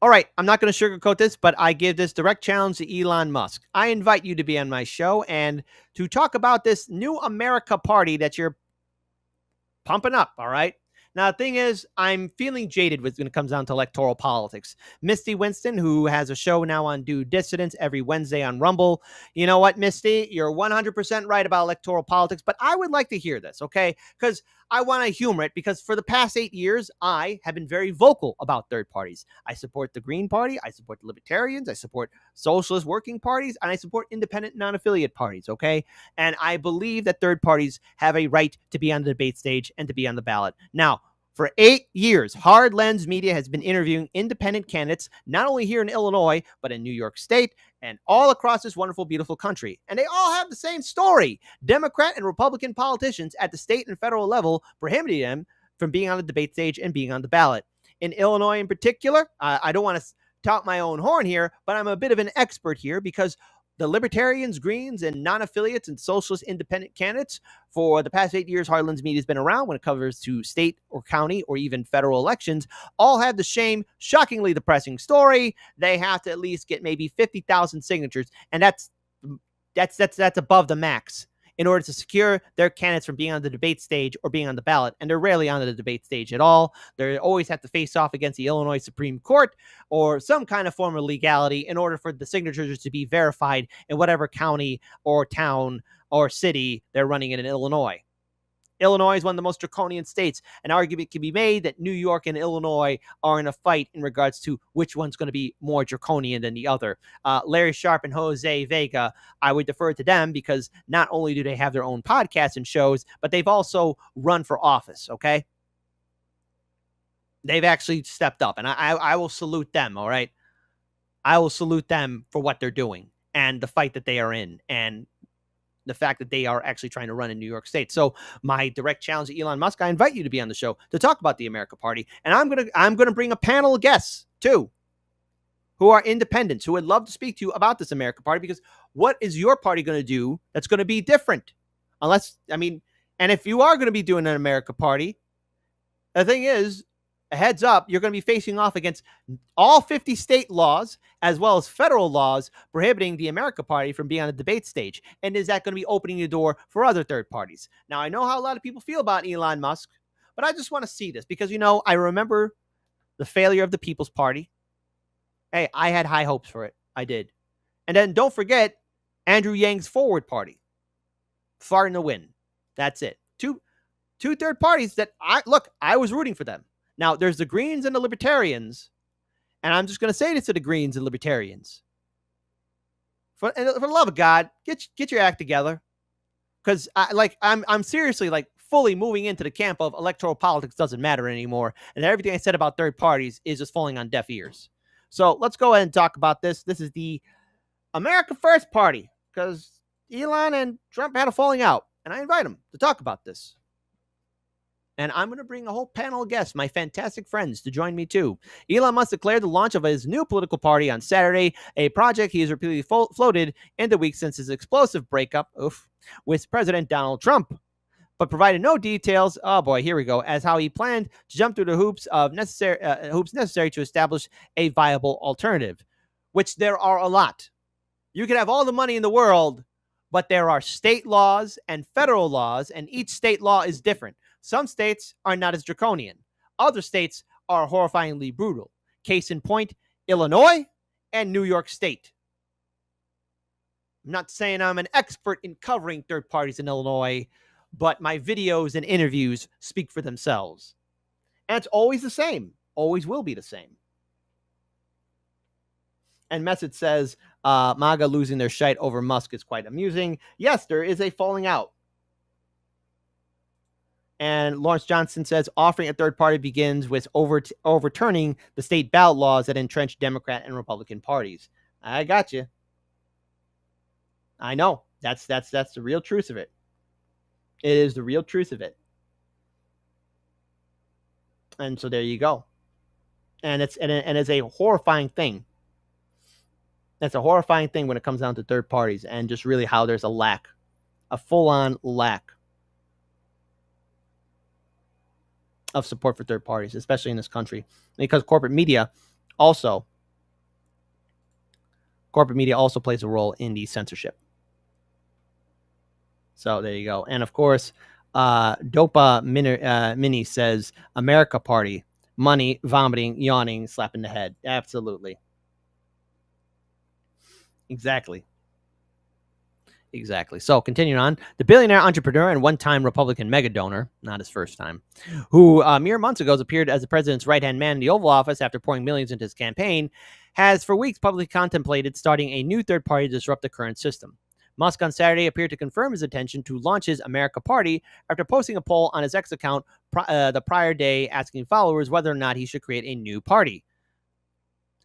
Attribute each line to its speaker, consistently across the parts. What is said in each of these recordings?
Speaker 1: All right, I'm not going to sugarcoat this, but I give this direct challenge to Elon Musk. I invite you to be on my show and to talk about this new America party that you're pumping up. All right. Now, the thing is, I'm feeling jaded when it comes down to electoral politics. Misty Winston, who has a show now on Due Dissidents every Wednesday on Rumble. You know what, Misty? You're 100% right about electoral politics, but I would like to hear this, okay? Because I want to humor it, because for the past 8 years, I have been very vocal about third parties. I support the Green Party. I support the Libertarians. I support socialist working parties. And I support independent non-affiliate parties, okay? And I believe that third parties have a right to be on the debate stage and to be on the ballot. Now, for 8 years, Hard Lens Media has been interviewing independent candidates, not only here in Illinois, but in New York State and all across this wonderful, beautiful country. And they all have the same story. Democrat and Republican politicians at the state and federal level prohibiting them from being on the debate stage and being on the ballot. In Illinois in particular, I don't want to tout my own horn here, but I'm a bit of an expert here because the Libertarians, Greens, and non-affiliates and socialist independent candidates for the past 8 years, Harlan's Media has been around when it covers to state or county or even federal elections, all have the same, shockingly depressing story. They have to at least get maybe 50,000 signatures, and that's above the max in order to secure their candidates from being on the debate stage or being on the ballot. And they're rarely on the debate stage at all. They always have to face off against the Illinois Supreme Court or some kind of form of legality in order for the signatures to be verified in whatever county or town or city they're running in Illinois. Illinois is one of the most draconian states. An argument can be made that New York and Illinois are in a fight in regards to which one's going to be more draconian than the other. Larry Sharp and Jose Vega, I would defer to them because not only do they have their own podcasts and shows, but they've also run for office, okay? They've actually stepped up, and I will salute them, all right? I will salute them for what they're doing and the fight that they are in, and the fact that they are actually trying to run in New York State. So my direct challenge to Elon Musk, I invite you to be on the show to talk about the America Party. And I'm gonna bring a panel of guests too, who are independents, who would love to speak to you about this America Party, because what is your party going to do that's going to be different? And if you are going to be doing an America Party, the thing is, a heads up, you're going to be facing off against all 50 state laws as well as federal laws prohibiting the America Party from being on the debate stage. And is that going to be opening the door for other third parties? Now, I know how a lot of people feel about Elon Musk, but I just want to see this because, I remember the failure of the People's Party. Hey, I had high hopes for it. I did. And then don't forget Andrew Yang's Forward Party. Far in the win. That's it. Two third parties that I was rooting for them. Now, there's the Greens and the Libertarians, and I'm just going to say this to the Greens and Libertarians. For the love of God, get your act together, because I'm seriously fully moving into the camp of electoral politics doesn't matter anymore, and everything I said about third parties is just falling on deaf ears. So let's go ahead and talk about this. This is the America First Party, because Elon and Trump had a falling out, and I invite them to talk about this. And I'm going to bring a whole panel of guests, my fantastic friends, to join me too. Elon Musk declared the launch of his new political party on Saturday, a project he has repeatedly floated in the week since his explosive breakup with President Donald Trump, but provided no details. Oh boy, here we go. As how he planned to jump through the hoops necessary to establish a viable alternative, which there are a lot. You can have all the money in the world, but there are state laws and federal laws, and each state law is different. Some states are not as draconian. Other states are horrifyingly brutal. Case in point, Illinois and New York State. I'm not saying I'm an expert in covering third parties in Illinois, but my videos and interviews speak for themselves. And it's always the same. Always will be the same. And Message says, MAGA losing their shite over Musk is quite amusing. Yes, there is a falling out. And Lawrence Johnson says, offering a third party begins with overturning the state ballot laws that entrench Democrat and Republican parties. I got you. I know. That's the real truth of it. It is the real truth of it. And so there you go. And it's a horrifying thing. That's a horrifying thing when it comes down to third parties and just really how there's a full-on lack of support for third parties, especially in this country, because corporate media also Corporate media also plays a role in the censorship. So there you go. And of course, Dopa Mini says, America Party, money, vomiting, yawning, slap in the head. Absolutely. Exactly. So continuing on, the billionaire entrepreneur and one-time Republican mega donor, not his first time, who mere months ago appeared as the president's right-hand man in the Oval Office after pouring millions into his campaign, has for weeks publicly contemplated starting a new third party to disrupt the current system. Musk on Saturday appeared to confirm his intention to launch his America Party after posting a poll on his X account the prior day asking followers whether or not he should create a new party.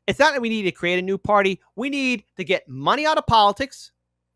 Speaker 1: It's not that we need to create a new party. We need to get money out of politics.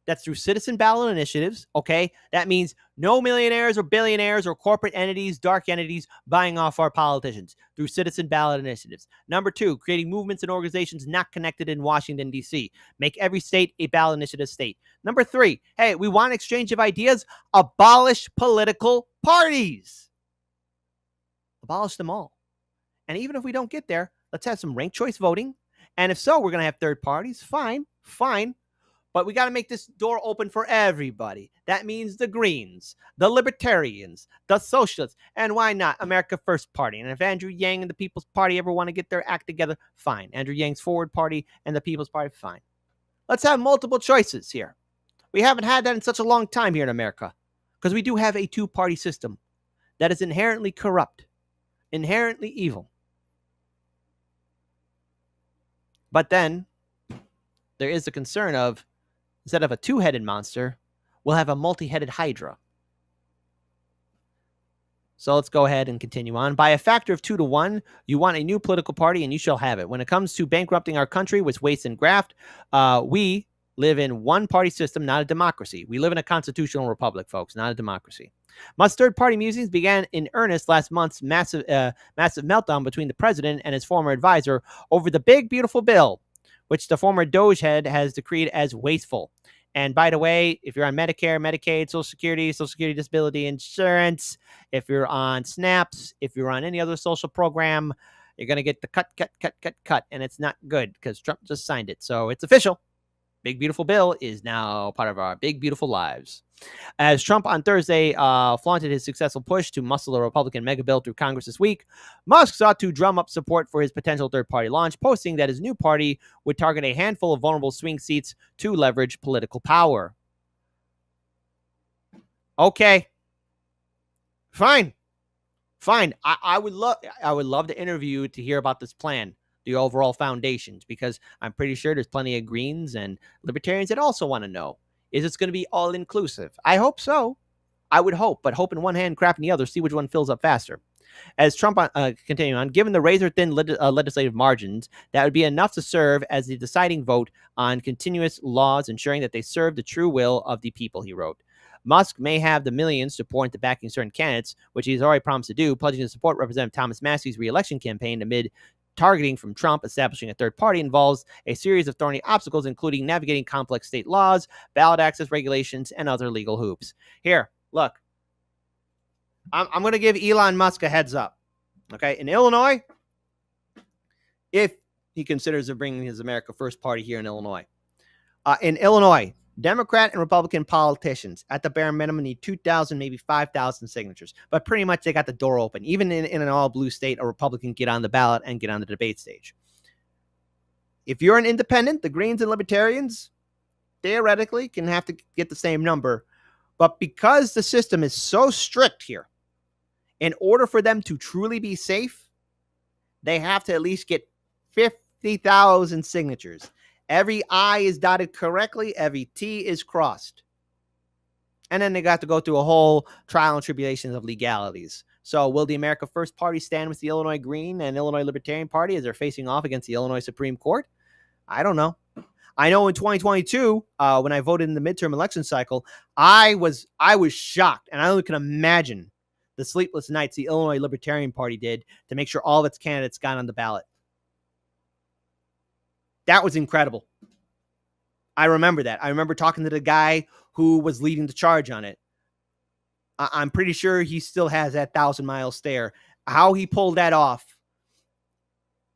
Speaker 1: That's through citizen ballot initiatives, okay? That means no millionaires or billionaires or corporate entities, dark entities buying off our politicians through citizen ballot initiatives. Number 2, creating movements and organizations not connected in Washington, D.C. Make every state a ballot initiative state. Number 3, hey, we want exchange of ideas. Abolish political parties. Abolish them all. And even if we don't get there, let's have some ranked choice voting. And if so, we're going to have third parties. Fine. But we got to make this door open for everybody. That means the Greens, the Libertarians, the Socialists, and why not America First Party? And if Andrew Yang and the People's Party ever want to get their act together, fine. Andrew Yang's Forward Party and the People's Party, fine. Let's have multiple choices here. We haven't had that in such a long time here in America because we do have a two-party system that is inherently corrupt, inherently evil. But then there is the concern of, instead of a two-headed monster, we'll have a multi-headed hydra. So let's go ahead and continue on. By a factor of 2 to 1, you want a new political party and you shall have it. When it comes to bankrupting our country with waste and graft, we live in one-party system, not a democracy. We live in a constitutional republic, folks, not a democracy. Musk's third-party musings began in earnest last month's massive meltdown between the president and his former advisor over the big, beautiful bill, which the former Doge head has decreed as wasteful. And by the way, if you're on Medicare, Medicaid, Social Security Disability Insurance, if you're on SNAPs, if you're on any other social program, you're going to get the cut. And it's not good because Trump just signed it. So it's official. Big Beautiful Bill is now part of our big, beautiful lives. As Trump on Thursday flaunted his successful push to muscle a Republican mega bill through Congress this week, Musk sought to drum up support for his potential third-party launch, posting that his new party would target a handful of vulnerable swing seats to leverage political power. Okay. Fine. I would love to interview you to hear about this plan, the overall foundations, because I'm pretty sure there's plenty of Greens and Libertarians that also want to know, is this going to be all-inclusive? I hope so. I would hope, but hope in one hand, crap in the other, see which one fills up faster. As Trump, continuing on, given the razor-thin legislative margins, that would be enough to serve as the deciding vote on continuous laws, ensuring that they serve the true will of the people, he wrote. Musk may have the millions to pour into backing certain candidates, which he's already promised to do, pledging to support Representative Thomas Massey's re-election campaign amid targeting from Trump. Establishing a third party involves a series of thorny obstacles, including navigating complex state laws, ballot access regulations, and other legal hoops. Here, look. I'm going to give Elon Musk a heads up. Okay, in Illinois, if he considers of bringing his America First Party here in Illinois. Democrat and Republican politicians at the bare minimum need 2,000, maybe 5,000 signatures. But pretty much they got the door open. Even in an all-blue state, a Republican get on the ballot and get on the debate stage. If you're an independent, the Greens and Libertarians theoretically can have to get the same number. But because the system is so strict here, in order for them to truly be safe, they have to at least get 50,000 signatures. Every I is dotted correctly. Every T is crossed. And then they got to go through a whole trial and tribulations of legalities. So will the America First Party stand with the Illinois Green and Illinois Libertarian Party as they're facing off against the Illinois Supreme Court? I don't know. I know in 2022, when I voted in the midterm election cycle, I was shocked. And I only can imagine the sleepless nights the Illinois Libertarian Party did to make sure all of its candidates got on the ballot. That was incredible. I remember that. I remember talking to the guy who was leading the charge on it. I'm pretty sure he still has that 1,000-mile stare. How he pulled that off.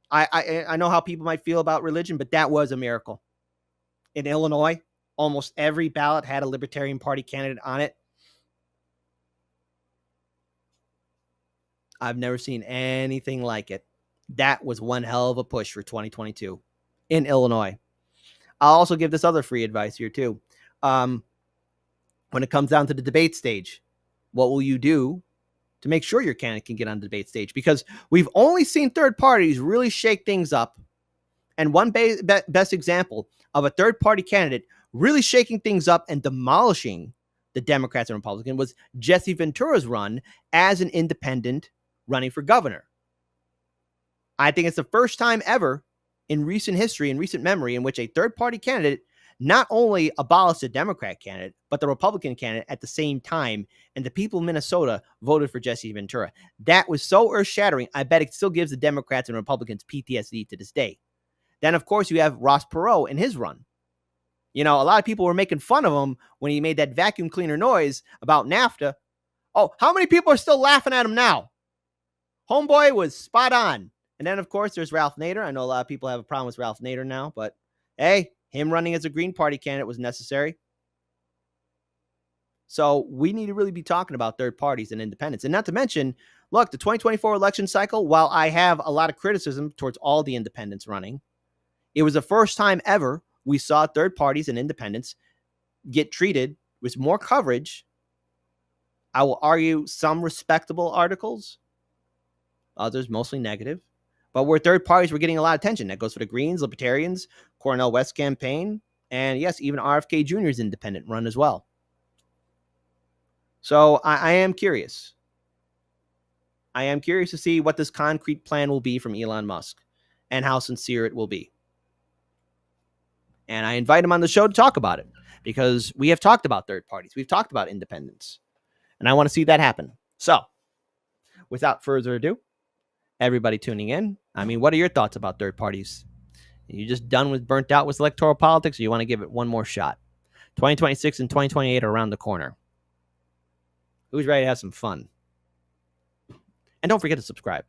Speaker 1: I know how people might feel about religion, but that was a miracle. in Illinois, almost every ballot had a Libertarian Party candidate on it. I've never seen anything like it. That was one hell of a push for 2022 in Illinois. I'll also give this other free advice here too. When it comes down to the debate stage, what will you do to make sure your candidate can get on the debate stage? Because we've only seen third parties really shake things up. And one best example of a third party candidate really shaking things up and demolishing the Democrats and Republicans was Jesse Ventura's run as an independent running for governor. I think it's the first time ever in recent history, in recent memory, in which a third party candidate not only abolished the Democrat candidate, but the Republican candidate at the same time. And the people of Minnesota voted for Jesse Ventura. That was so earth shattering. I bet it still gives the Democrats and Republicans PTSD to this day. Then, of course, you have Ross Perot in his run. You know, a lot of people were making fun of him when he made that vacuum cleaner noise about NAFTA. Oh, how many people are still laughing at him now? Homeboy was spot on. And then, of course, there's Ralph Nader. I know a lot of people have a problem with Ralph Nader now, but hey, him running as a Green Party candidate was necessary. So we need to really be talking about third parties and independents. And not to mention, look, the 2024 election cycle, while I have a lot of criticism towards all the independents running, it was the first time ever we saw third parties and independents get treated with more coverage. I will argue some respectable articles, others mostly negative, but where third parties were getting a lot of attention. That goes for the Greens, Libertarians, Cornel West campaign, and yes, even RFK Jr.'s independent run as well. So I am curious. I am curious to see what this concrete plan will be from Elon Musk and how sincere it will be. And I invite him on the show to talk about it because we have talked about third parties. We've talked about independence. And I want to see that happen. So without further ado, everybody tuning in, I mean, what are your thoughts about third parties? Are you just done with burnt out with electoral politics, or you want to give it one more shot? 2026 and 2028 are around the corner. Who's ready to have some fun? And don't forget to subscribe.